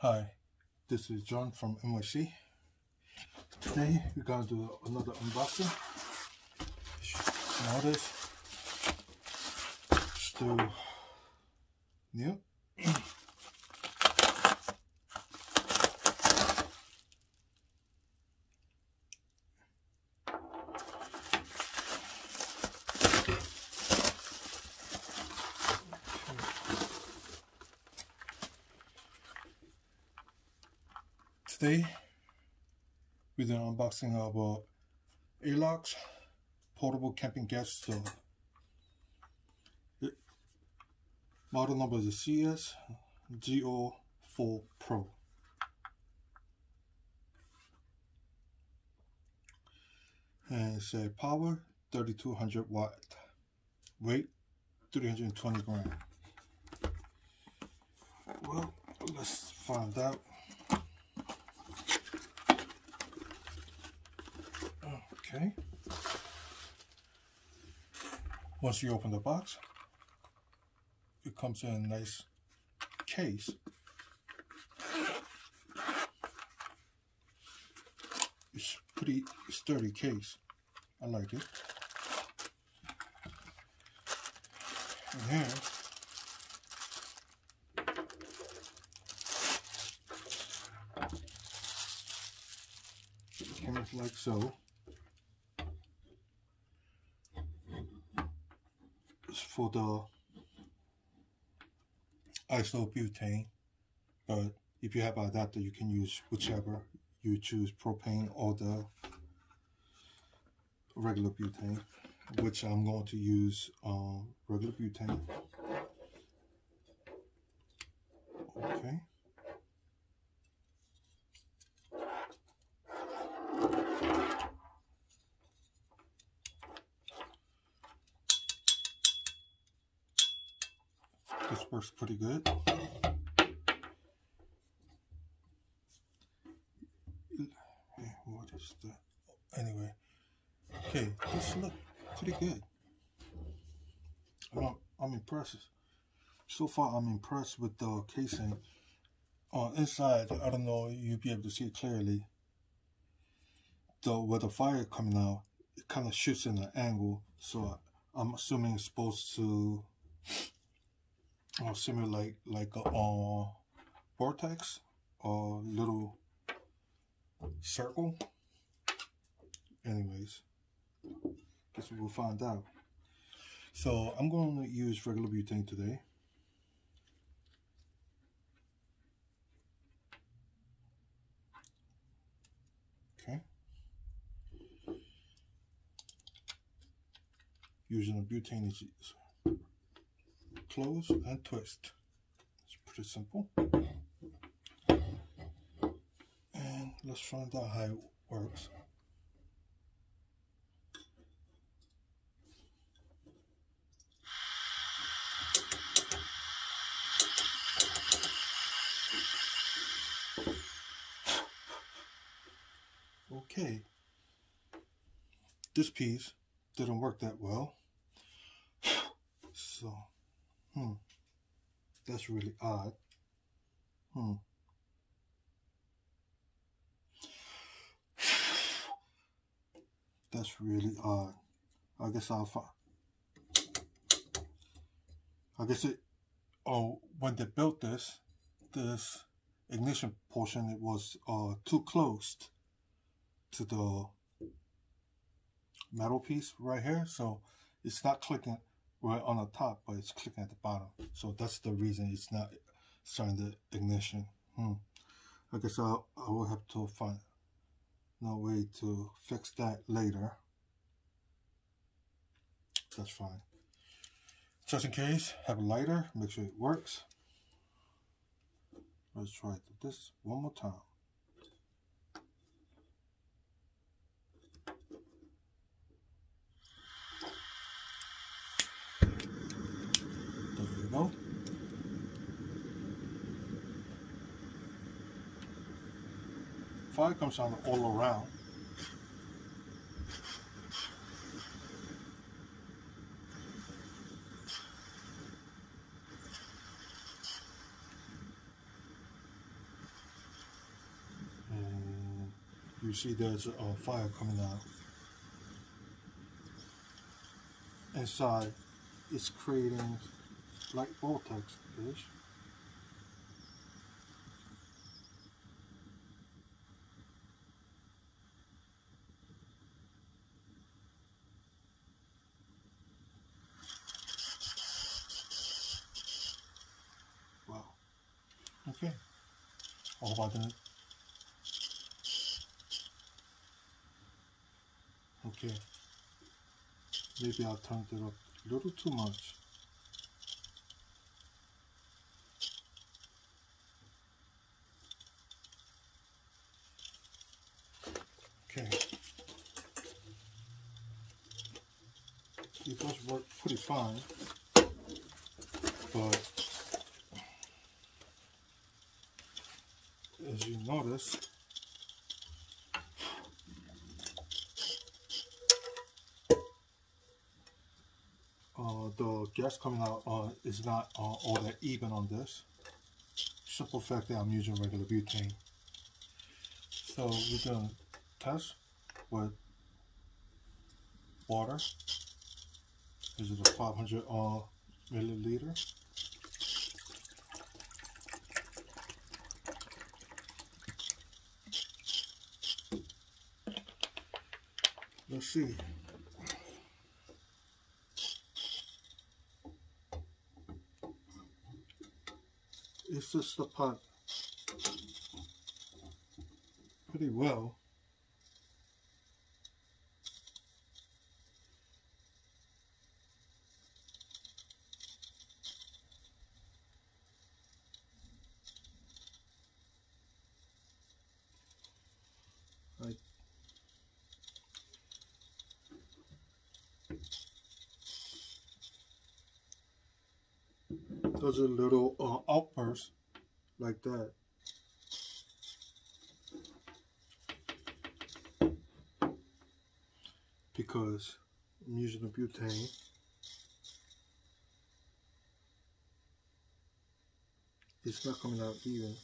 Hi, this is John from NYC. Today we're gonna do another unboxing. Notice, still new. Today we're doing an unboxing of ALOC portable camping gas stove. Model number is CS-G04 Pro. And it's a power 3200 watt, weight 320 grams. Well, let's find out. Okay. Once you open the box, it comes in a nice case. It's pretty sturdy case. I like it. And here it comes like so. It's for the isobutane, but if you have an adapter, you can use whichever you choose, propane or the regular butane, which I'm going to use regular butane. Okay. This works pretty good. What is that? Anyway, okay, this looks pretty good. I'm impressed. So far, I'm impressed with the casing. Inside, I don't know, you'll be able to see it clearly. Where the fire coming out, it kind of shoots in an angle. So I'm assuming it's supposed to simulate like a vortex or little circle. Anyways, guess we'll find out. So I'm going to use regular butane today. Okay. Using a butane is close and twist. It's pretty simple. And let's find out how it works. Okay, this piece didn't work that well, so that's really odd. That's really odd. I guess I'll find. I guess it. Oh, when they built this ignition portion, it was too close to the metal piece right here, so it's not clicking right on the top, but it's clicking at the bottom. So that's the reason it's not starting the ignition. I guess I will have to find no way to fix that later. That's fine. Just in case, have a lighter, make sure it works. Let's try this one more time. There you go. Fire comes on all around. you see there's a fire coming out. Inside, it's creating like vortex-ish. Wow. Okay. I hope I didn't. Okay. Maybe I turned it up a little too much. Okay. It does work pretty fine, but as you notice, the gas coming out is not all that even on this. Simple fact that I'm using regular butane. So we're going to test with water. This is a 500 milliliter. Let's see. It's just the pot pretty well. Does a little outburst like that. Because I'm using the butane. It's not coming out even.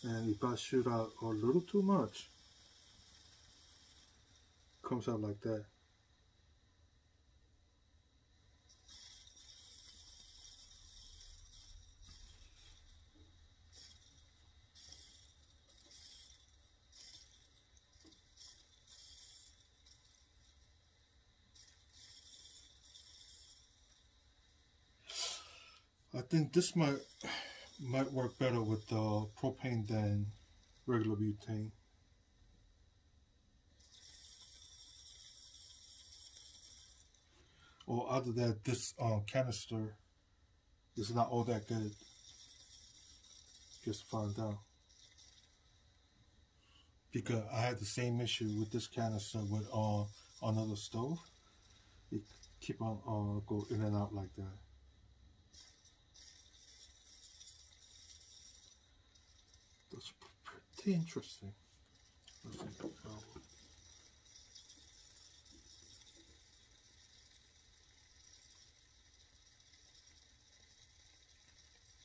And if I shoot out a little too much, it comes out like that. I think this might work better with propane than regular butane. Or other than this canister is not all that good. Just found out. Because I had the same issue with this canister with another stove. It keep on go in and out like that. That's pretty interesting. Let's see.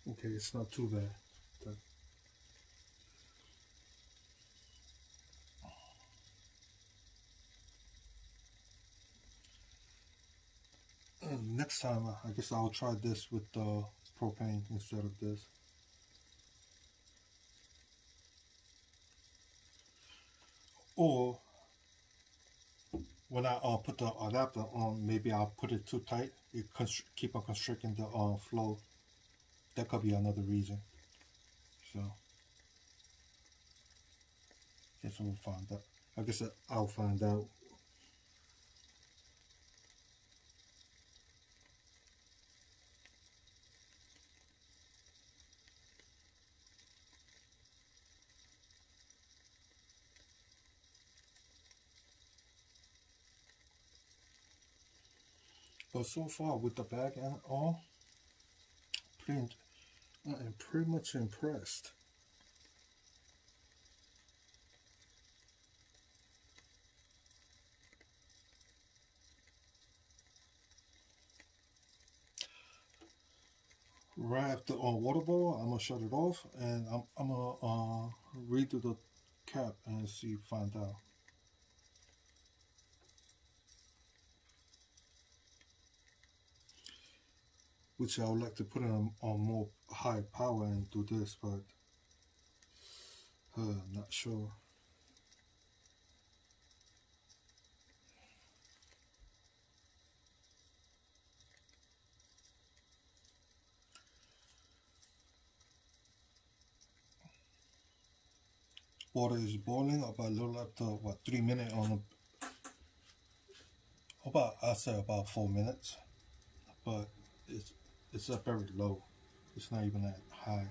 Okay, it's not too bad. Next time, I guess I'll try this with propane instead of this. Or when I put the adapter on, maybe I'll put it too tight. It keep on constricting the flow. That could be another reason. So, guess we'll find out. I guess I'll find out. But so far with the bag and all, I am pretty much impressed. Right after water boil, I'm gonna shut it off and I'm gonna redo the cap and see, find out. Which I would like to put it on more high power and do this, but not sure. Water is boiling about a little after what, 3 minutes on about, I say about 4 minutes, but it's up very low. It's not even that high.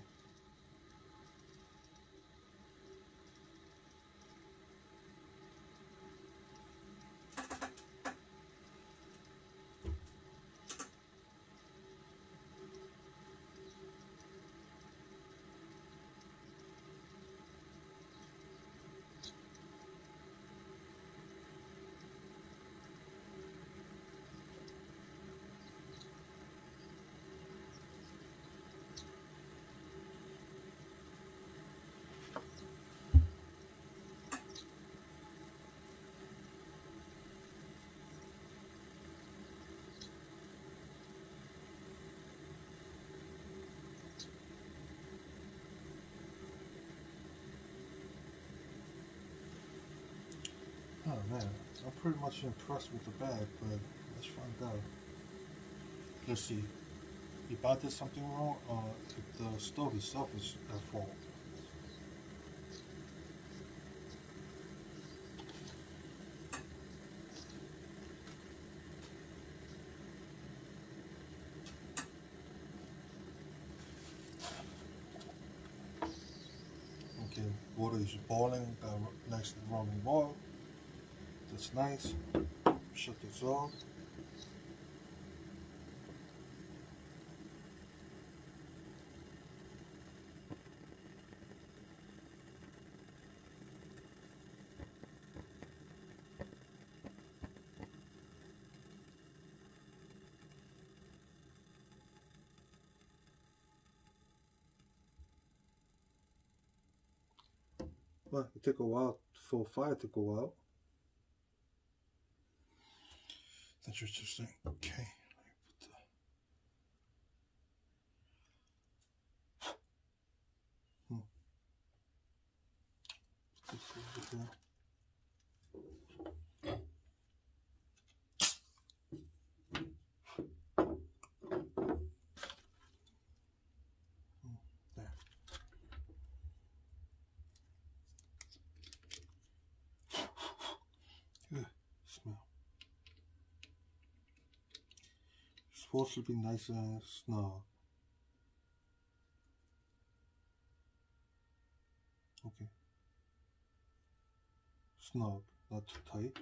Oh man, I'm pretty much impressed with the bag, but let's find out. Let's see. If I did something wrong, or if the stove itself is at fault. Okay, water is boiling, got nice and running water. That's nice. Shut this off. Well, it took a while for fire to go out. That's interesting. Okay. Put this over here. There. Ugh, smell. It's supposed to be nice and snug. Okay. Snug, not too tight.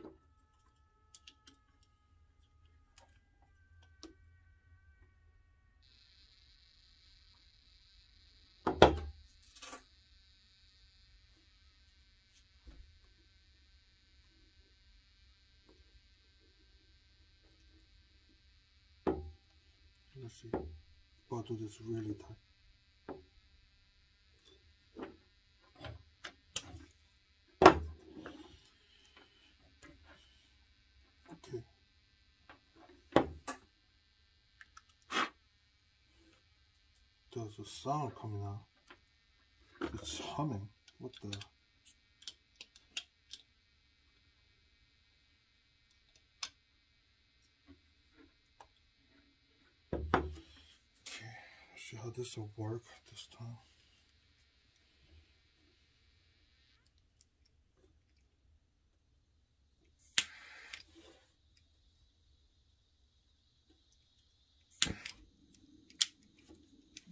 Let's see. But do this really tight. Okay. There's a sound coming out. It's humming. What the? Okay, let's see how this will work this time.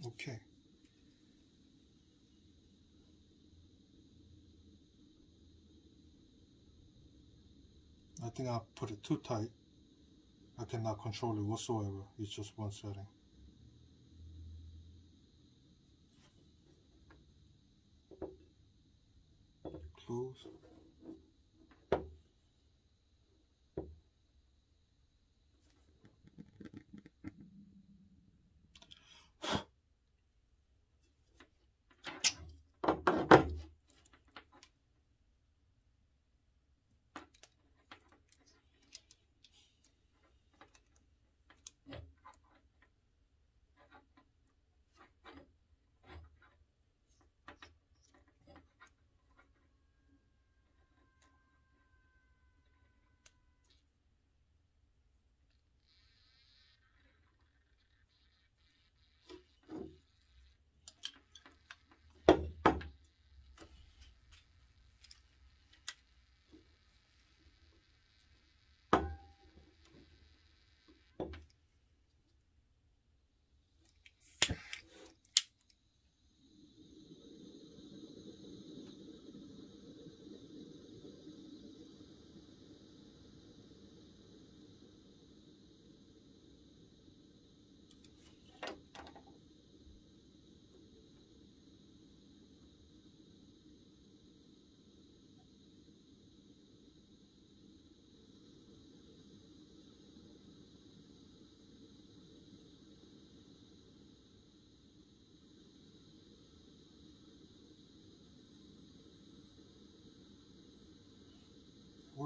Okay. I think I put it too tight. I cannot control it whatsoever. It's just one setting. Close.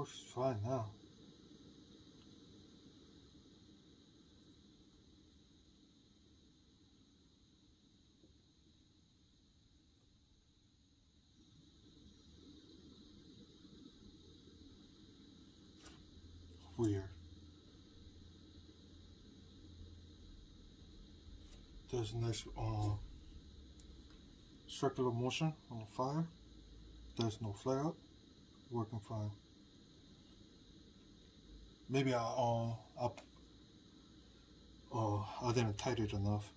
works fine now. Weird. There's a nice circular motion on the fire. There's no flare up. Working fine. Maybe I didn't tighten it enough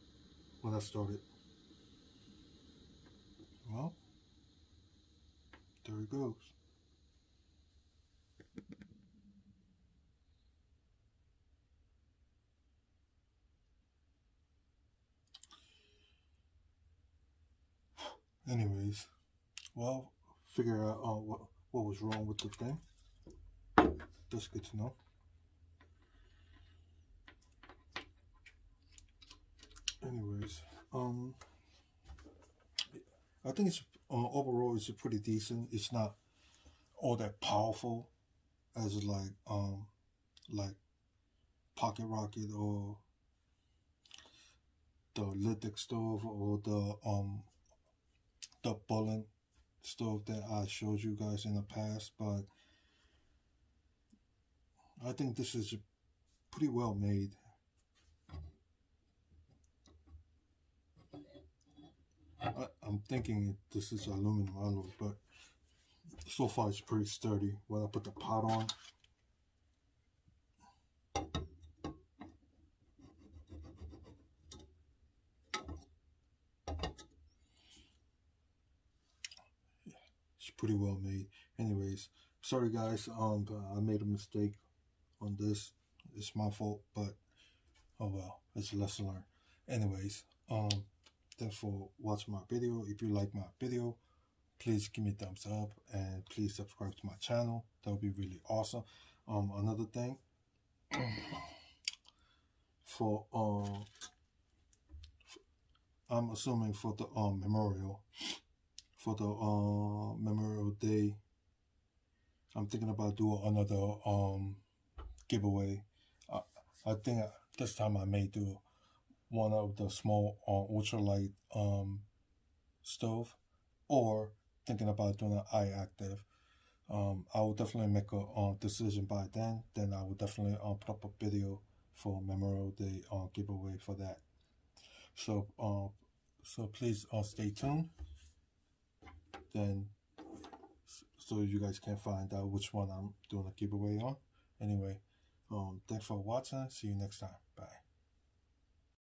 when I started. Well, there it goes. Anyways, well, figure out what was wrong with the thing. That's good to know. Anyways, I think it's overall it's pretty decent. It's not all that powerful as like Pocket Rocket or the Lidic stove or the Bullen stove that I showed you guys in the past, but I think this is pretty well made. I'm thinking this is aluminum alloy, but so far it's pretty sturdy. When I put the pot on, it's pretty well made. Anyways, sorry guys, I made a mistake on this. It's my fault, but oh well, it's a lesson learned. Anyways, thanks for watching my video. If you like my video, please give me a thumbs up and please subscribe to my channel. That would be really awesome. Another thing, I'm assuming for the Memorial Day, I'm thinking about doing another giveaway. I think this time I may do one of the small ultralight stove, or thinking about doing an iActive. I will definitely make a decision by then. Then I will definitely put up a video for Memorial Day giveaway for that. So so please stay tuned. Then so you guys can find out which one I'm doing a giveaway on. Anyway, thanks for watching. See you next time. Bye.